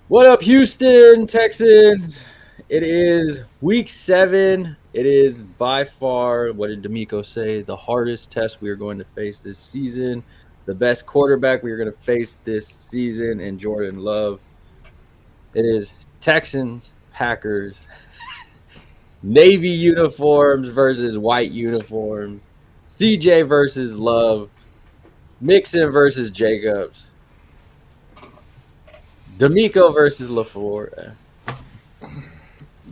What up, Houston Texans? It is week 7. It is by far, what did D'Amico say, the hardest test we are going to face this season. The best quarterback we are going to face this season in Jordan Love. It is Texans, Packers, Navy uniforms versus white uniforms, CJ versus Love, Mixon versus Jacobs, D'Amico versus LaFleur.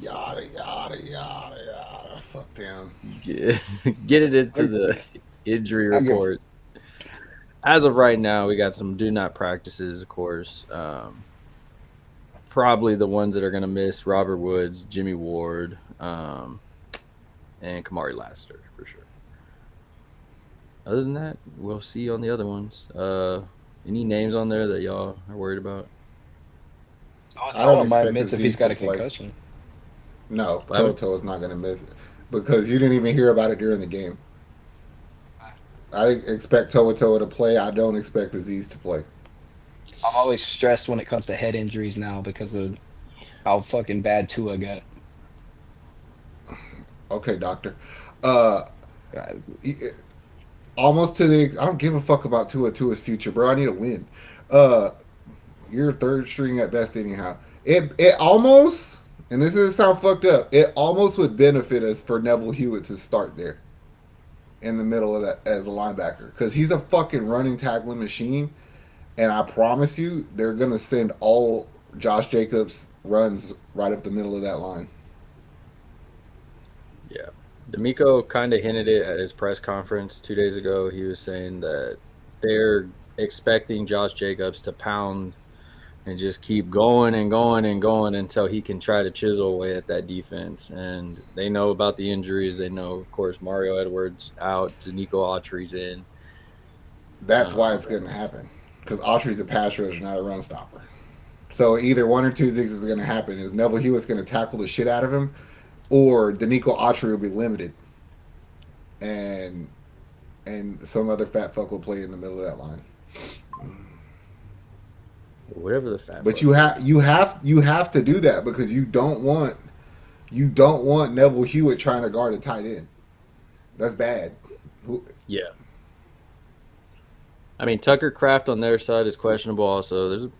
Yada yada yada yada. Fuck them. Get it into I, the injury I give report. As of right now, we got some do not practices, of course. Probably the ones that are going to miss Robert Woods, Jimmy Ward, and Kamari Lassiter for sure. Other than that, we'll see on the other ones. Any names on there that y'all are worried about? I don't Someone might expect miss if he's Aziz to got a play. concussion. No, What happened? Toto is not going to miss it because you didn't even hear about it during the game. I expect Toto to play. I don't expect Aziz to play. I'm always stressed when it comes to head injuries now because of how fucking bad Tua got. Okay, doctor. Uh, God, Almost to the. I don't give a fuck about Tua's future, bro. I need a win. Uh, you're third string at best, anyhow. It almost, and this doesn't sound fucked up. It almost would benefit us for Neville Hewitt to start there in the middle of that as a linebacker because he's a fucking running tackling machine. And I promise you, they're gonna send all Josh Jacobs runs right up the middle of that line. Yeah. D'Amico kind of hinted it at his press conference 2 days ago. He was saying that they're expecting Josh Jacobs to pound and just keep going and going and going until he can try to chisel away at that defense. And they know about the injuries. They know, of course, Mario Edwards out, Nico Autry's in. That's why Um, it's gonna happen because Autry's a pass rusher, not a run stopper. So either one or two things is gonna happen: is Neville Hewitt's gonna tackle the shit out of him, or Danico Autry will be limited, and some other fat fuck will play in the middle of that line. whatever the fat But fuck is. you have to do that because you don't want Neville Hewitt trying to guard a tight end. That's bad. Yeah. I mean, Tucker Craft on their side is questionable also. There's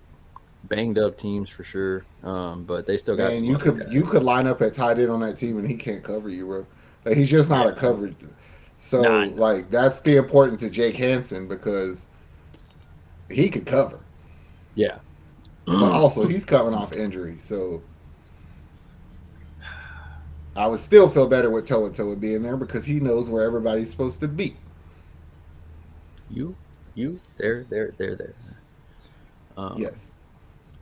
banged up teams for sure, but they still got Man, some other you guys. could line up at tight end on that team and he can't cover you, bro. Like he's just not Yeah. a coverage. So Nah, I know. like that's the importance to Jake Hansen because he could cover, Yeah. but also he's coming off injury. So I would still feel better with Toa being there because he knows where everybody's supposed to be. you, there. Um, Yes,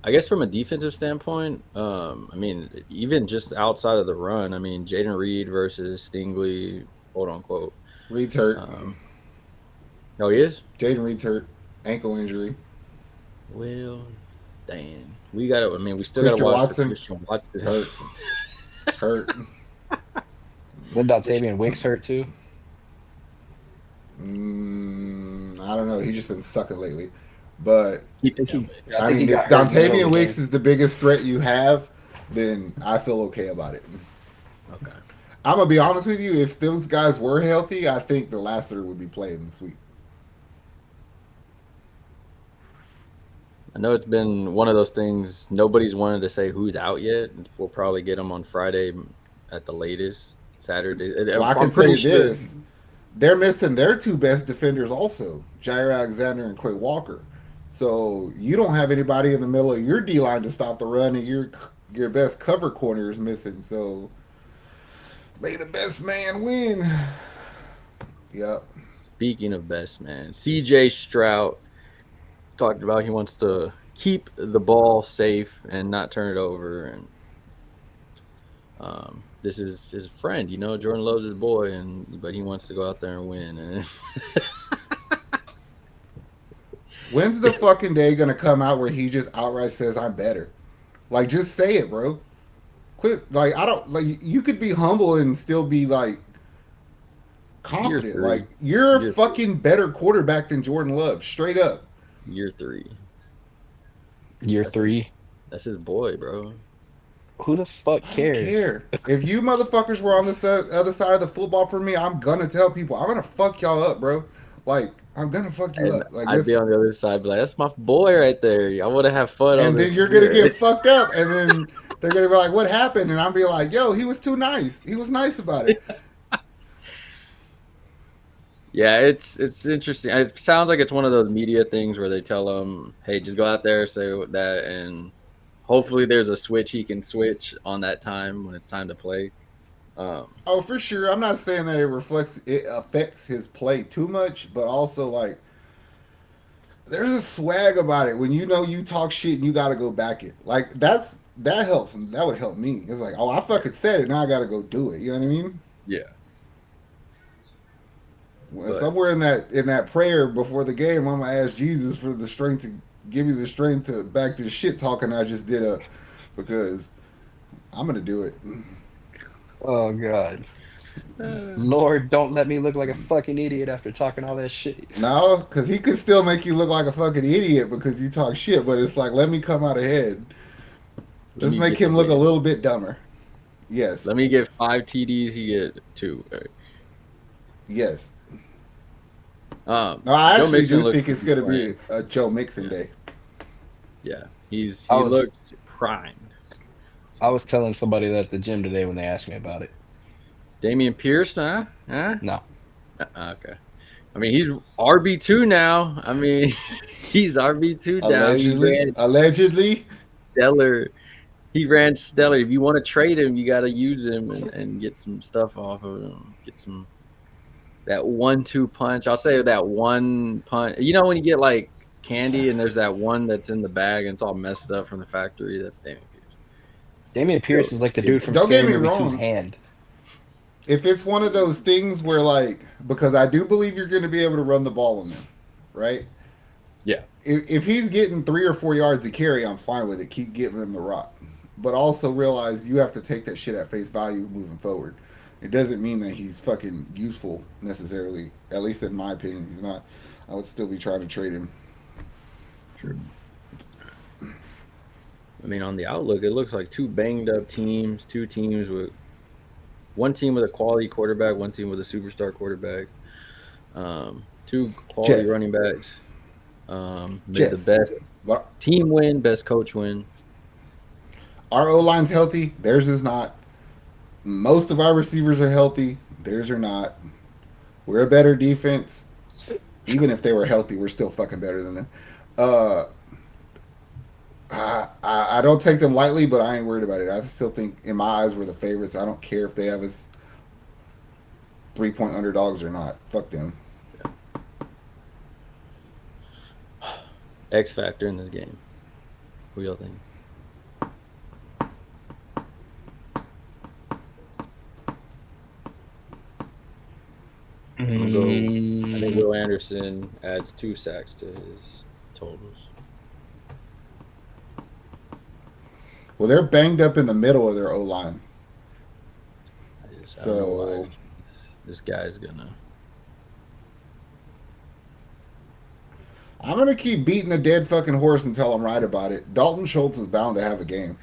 I guess from a defensive standpoint, I mean, even just outside of the run, I mean, Jaden Reed versus Stingley, quote unquote. Reed's hurt. Um, oh, he is? Jaden Reed's hurt, ankle injury. Well, dang. We got to, I mean, we still got to Christian watch for Watson Christian Watson. hurt, hurt. then Daltavian Wicks hurt too. I don't know. He's just been sucking lately, but I think he, I I think he mean, if got hurt in the middle of Dontavian the Wicks game. is the biggest threat you have, then I feel okay about it. Okay. I'm gonna be honest with you. If those guys were healthy, I think the Lassiter would be playing this week. I know it's been one of those things. Nobody's wanted to say who's out yet. We'll probably get them on Friday at the latest, Saturday. Well, I I'm can tell pretty you sure. this: they're missing their two best defenders, also Jair Alexander and Quay Walker. So you don't have anybody in the middle of your D line to stop the run, and your best cover corner is missing. So may the best man win. Yep. Speaking of best man, CJ Stroud talked about he wants to keep the ball safe and not turn it over. And this is his friend, Jordan loves his boy, but he wants to go out there and win. And When's the fucking day gonna come out where he just outright says I'm better? Like, just say it, bro. Quit. Like, I don't like. You could be humble and still be like year confident. three, Like, you're a year three, fucking better quarterback than Jordan Love, straight up. year three. Year That's a three. That's his boy, bro. Who the fuck I don't cares? care. If you motherfuckers were on the other side of the football for me, I'm gonna tell people I'm gonna fuck y'all up, bro. Like I'm gonna fuck you And up. Like I'd this, be on the other side, be like, "That's my boy right there. I want to have fun on and then this you're gonna get shit." fucked up, and then they're gonna be like, "What happened?" And I'll be like, "Yo, he was too nice. He was nice about it." Yeah, it's interesting. It sounds like it's one of those media things where they tell him, "Hey, just go out there, say that," and hopefully there's a switch he can switch on that time when it's time to play. Um, Oh, for sure. I'm not saying that it affects his play too much, but also like there's a swag about it when you know you talk shit and you got to go back it. Like that helps. That would help me. It's like, oh, I yeah, fucking said it. Now I got to go do it. You know what I mean? yeah, Well, but somewhere in that prayer before the game, I'm gonna ask Jesus for the strength to give me the strength to back this shit talking I just did up because I'm gonna do it. Oh God. uh, Lord, don't let me look like a fucking idiot after talking all that shit. No, because he could still make you look like a fucking idiot because you talk shit. But it's like, let me come out ahead. let Just me make get the him look a win. little bit dumber. Yes, Let me get 5 TDs. He get two. yes. No, I Joe actually Mixon do looks think to it's be gonna be playing. a Joe Mixon Yeah, day. yeah. I He was looks primed. I was telling somebody that at the gym today when they asked me about it. Damian Pierce, huh? Huh? No. Okay. I mean, he's RB2 now. I mean, he's RB2 now. He Allegedly, ran allegedly. stellar. He ran stellar. If you want to trade him, you got to use him and get some stuff off of him. Get some that 1-2 punch. I'll say that one punch. You know when you get like candy and there's that one that's in the bag and it's all messed up from the factory. That's Damian Pierce. Damian Still Pierce is like the getting dude it from Don't done. get Scary me Movie Two's wrong. hand. If it's one of those things where like, because I do believe you're going to be able to run the ball on them, right? Yeah, If he's getting 3 or 4 yards to carry, I'm fine with it. Keep giving him the rock, but also realize you have to take that shit at face value moving forward. It doesn't mean that he's fucking useful necessarily. At least in my opinion, he's not. I would still be trying to trade him. true. I mean, on the outlook, it looks like two banged up teams, two teams with one team with a quality quarterback, one team with a superstar quarterback, two quality Jess, running backs. May the Jess, best but team win, best coach win. our O line's healthy. Theirs is not. Most of our receivers are healthy. Theirs are not. We're a better defense. Even if they were healthy, we're still fucking better than them. Uh, I don't take them lightly, but I ain't worried about it. I still think, in my eyes, we're the favorites. I don't care if they have us 3-point underdogs or not. Fuck them. X factor in this game. What y'all think? I'm gonna go. I think Mm, Will Anderson adds 2 sacks to his totals. Well, they're banged up in the middle of their O line. I don't know why So this guy's gonna. I'm going to keep beating a dead fucking horse until I'm right about it. Dalton Schultz is bound to have a game.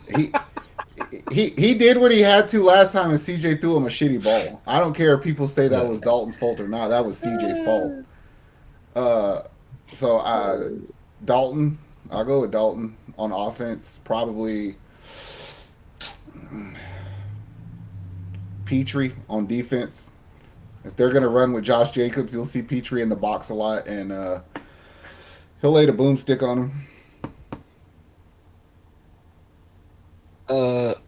He. He did what he had to last time, and CJ threw him a shitty ball. I don't care if people say that yeah. was Dalton's fault or not. That was CJ's fault. Uh, so Dalton, I'll go with Dalton on offense. Probably Petrie on defense. If they're gonna run with Josh Jacobs, you'll see Petrie in the box a lot, and he'll lay the boomstick on him.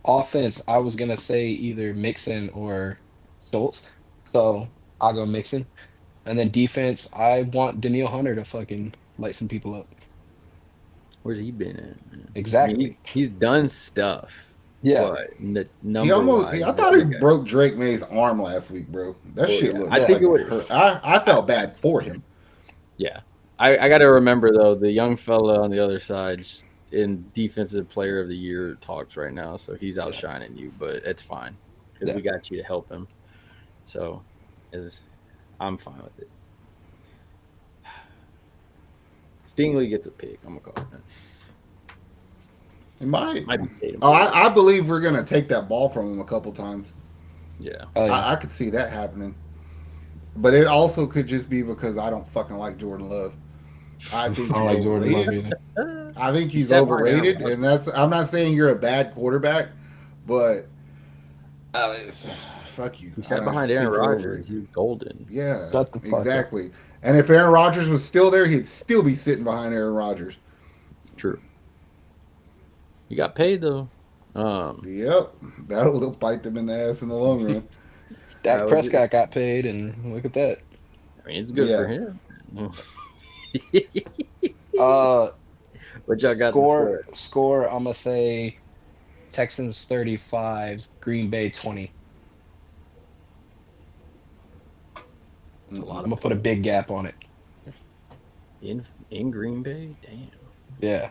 Offense, I was gonna say either Mixon or Schultz. So I'll go Mixon. And then defense, I want Daniil Hunter to fucking light some people up. Where's he been at, man? I mean, Exactly. he's done stuff, Yeah. but He number almost, wise, I thought he that guy. broke Drake May's arm last week, bro. That Oh shit yeah, looked I Yeah. think it fucking would. hurt. I felt bad for him. Yeah, I got to remember though the young fella on the other side in defensive player of the year talks right now, so he's Yeah. outshining you, but it's fine because Yeah. we got you to help him. So, is I'm fine with it. Stingley gets a pick. I'm gonna call it that. It might. Might be Tatum. Oh, I believe we're gonna take that ball from him a couple times. Yeah. Oh yeah. I could see that happening. But it also could just be because I don't fucking like Jordan Love. I I think don't he's like Jordan Love overrated. either. I think He he's sat behind Aaron overrated, and Rodgers. that's. I'm not saying you're a bad quarterback, but fuck you. He I sat don't behind Aaron think you're Rodgers. overrated. He was golden. Yeah, Shut the fuck up. exactly. And if Aaron Rodgers was still there, he'd still be sitting behind Aaron Rodgers. True. He got paid though. Yep, that'll bite them in the ass in the long run. Dak Was it? Prescott got paid, and look at that. I mean, it's good for Yeah, him. Uh, What y'all got to score score? score. I'm gonna say Texans 35, Green Bay 20. It's a lot I'm of gonna put a points big gap on it. in Green Bay. Damn. Yeah,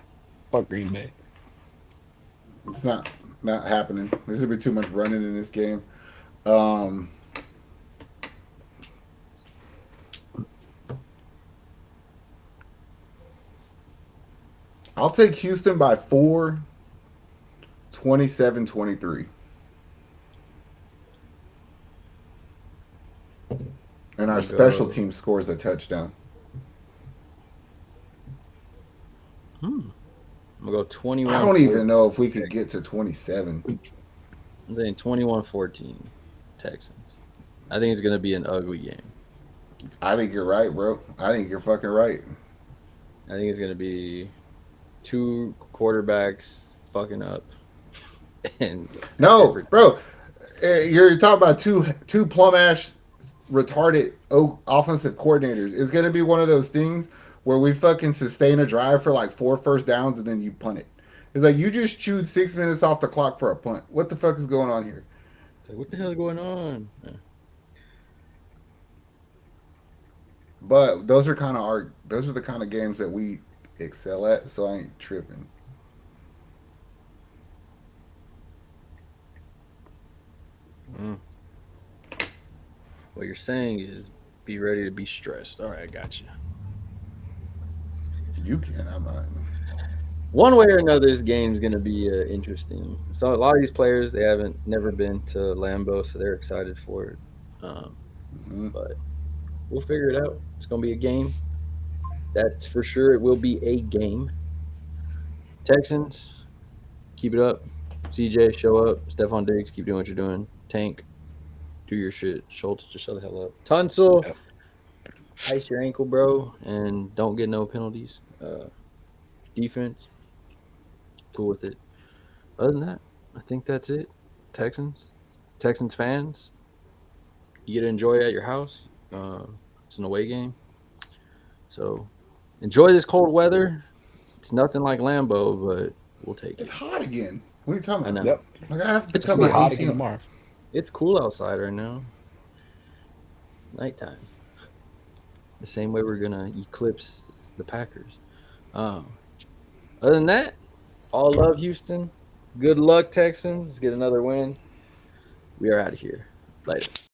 fuck Green Bay. it's not happening. There's gonna be too much running in this game. Um, I'll take Houston by 4, 27-23. And I'm our gonna special go. team scores a touchdown. Hmm. I'm gonna go I 21. don't even know if we could get to 27. I'm saying 21-14 Texans. I think it's gonna be an ugly game. I think you're right, bro. I think you're fucking right. I think it's gonna be two quarterbacks fucking up and No, every bro. You're talking about two plum ash retarded offensive coordinators. It's gonna be one of those things where we fucking sustain a drive for like 4 first downs and then you punt it. It's like you just chewed 6 minutes off the clock for a punt. What the fuck is going on here? it's like, what the hell is going on? But those are the kind of games that we excel at. So I ain't tripping. Mm. What you're saying is be ready to be stressed. All right, I got you. You can. I'm not. One way or another, this game's gonna be interesting. So a lot of these players they haven't never been to Lambeau, so they're excited for it. Um, Mhm. but we'll figure it out. It's gonna be a game. That's for sure. It will be a game. Texans, keep it up. CJ, show up. Stefon Diggs, keep doing what you're doing. Tank, do your shit. Schultz, just shut the hell up. Tunsil, Yeah. ice your ankle, bro, and don't get no penalties. Defense, cool with it. Other than that, I think that's it. Texans, Texans fans, you get to enjoy it at your house. It's an away game, so enjoy this cold weather. It's nothing like Lambeau, but we'll take It's it. hot again. What are you talking I about? know Yep. Like I have to it's It's cut gonna be my cool. hot AC again on. tomorrow. It's cool outside right now. It's nighttime. The same way we're gonna eclipse the Packers. Um, other than that, all love Houston. Good luck, Texans. Let's get another win. We are out of here. Later.